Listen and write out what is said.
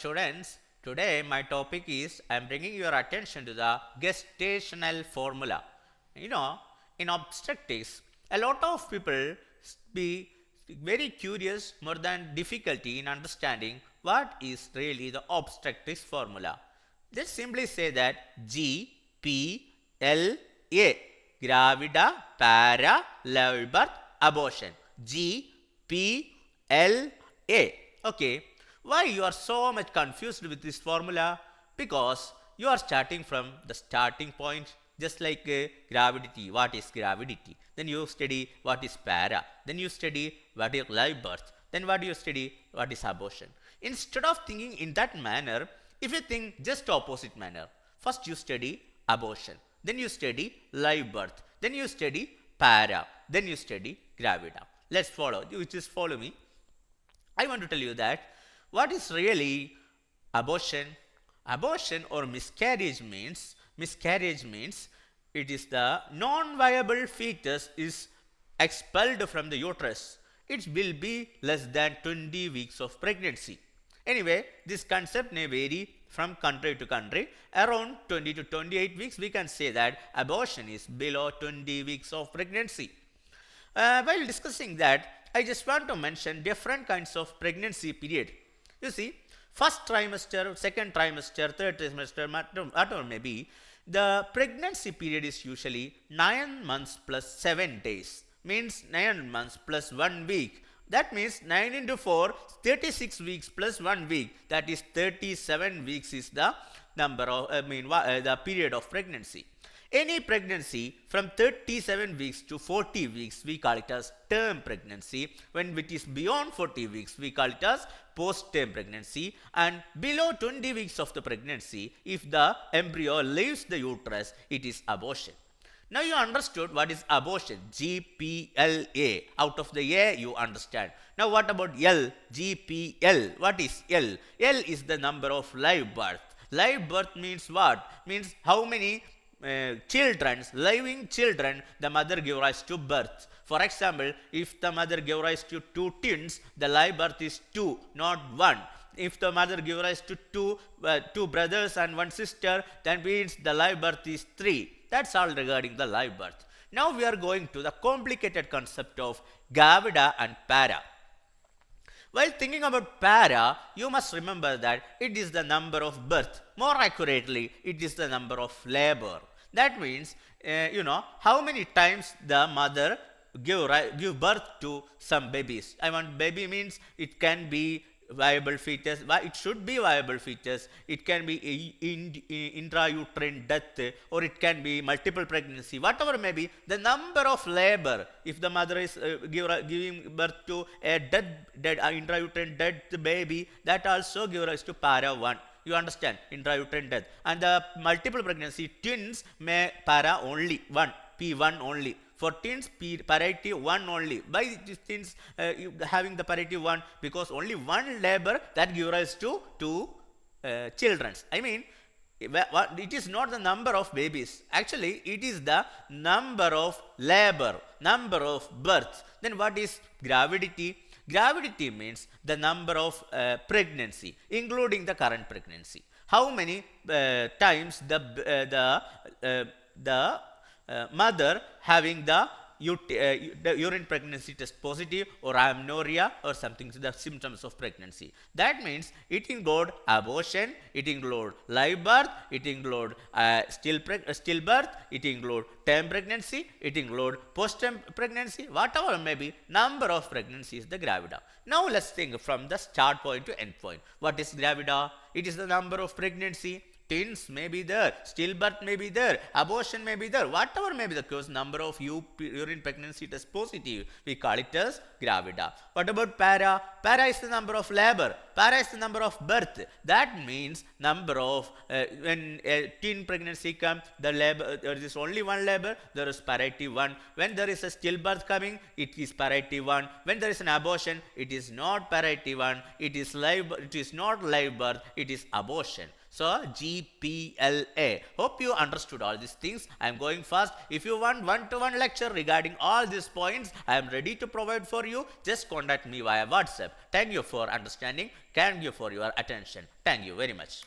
students, today my topic is I am bringing your attention to the gestational formula. You know, in obstetrics, a lot of people be very curious more than difficulty in understanding what is really the obstetrics formula. Just simply say that GPLA, gravida, para, live birth, abortion. GPLA. Okay. Why you are so much confused with this formula? Because you are starting from the starting point, just like gravidity. What is gravidity? Then you study what is para. Then you study what is live birth. Then what do you study? What is abortion? Instead of thinking in that manner, if you think just opposite manner, first you study abortion. Then you study live birth. Then you study para. Then you study gravida. Let's follow. You just follow me. I want to tell you that what is really abortion? Abortion or miscarriage means it is the non-viable fetus is expelled from the uterus. It will be less than 20 weeks of pregnancy. Anyway, this concept may vary from country to country. Around 20 to 28 weeks, we can say that abortion is below 20 weeks of pregnancy. While discussing that, I just want to mention different kinds of pregnancy period. You see, first trimester, second trimester, third trimester, whatever may be, the pregnancy period is usually 9 months plus 7 days. Means 9 months plus 1 week. That means 9 into 4, 36 weeks plus 1 week. That is 37 weeks is the number of, the period of pregnancy. Any pregnancy from 37 weeks to 40 weeks, we call it as term pregnancy. When it is beyond 40 weeks, we call it as post-term pregnancy. And below 20 weeks of the pregnancy, if the embryo leaves the uterus, it is abortion. Now you understood what is abortion, GPLA. Out of the A, you understand. Now what about L, GPL? What is L? L is the number of live birth. Live birth means what? Means how many living children, the mother gave rise to birth. For example, if the mother gave rise to 2 twins, the live birth is 2, not 1. If the mother gave rise to two brothers and 1 sister, then means the live birth is 3. That's all regarding the live birth. Now we are going to the complicated concept of gravida and para. While thinking about para, you must remember that it is the number of birth. More accurately, it is the number of labor. That means, how many times the mother give birth to some babies. Baby means it can be viable fetus. It should be viable fetus. It can be intrauterine death, or it can be multiple pregnancy. Whatever may be, the number of labor. If the mother is giving birth to a dead intrauterine dead baby, that also gives rise to para 1. You understand? Intrauterine death. And the multiple pregnancy, twins may para only 1, P1 only. For teens, parity 1 only. Why teens having the parity 1? Because only 1 labor that gives rise to 2 children. I mean, it is not the number of babies. Actually, it is the number of labor, number of births. Then what is gravidity? Gravidity means the number of pregnancy, including the current pregnancy. How many times the mother having the urine pregnancy test positive or amenorrhea or something, the symptoms of pregnancy. That means it include abortion, it include live birth, it include stillbirth, it include term pregnancy, it include post-term pregnancy, whatever may be, number of pregnancy is the gravida. Now let's think from the start point to end point. What is gravida? It is the number of pregnancy. Twins may be there, stillbirth may be there, abortion may be there, whatever may be the cause, number of urine pregnancy test positive, we call it as gravida. What about para? Para is the number of labor, para is the number of birth. That means number of, when a teen pregnancy comes, the labor, there is only 1 labor, there is parity 1. When there is a stillbirth coming, it is parity 1. When there is an abortion, it is not parity 1, it is not live birth, it is abortion. So GPLA. Hope you understood all these things. I am going fast. If you want one-to-one lecture regarding all these points, I am ready to provide for you. Just contact me via WhatsApp. Thank you for understanding. Thank you for your attention. Thank you very much.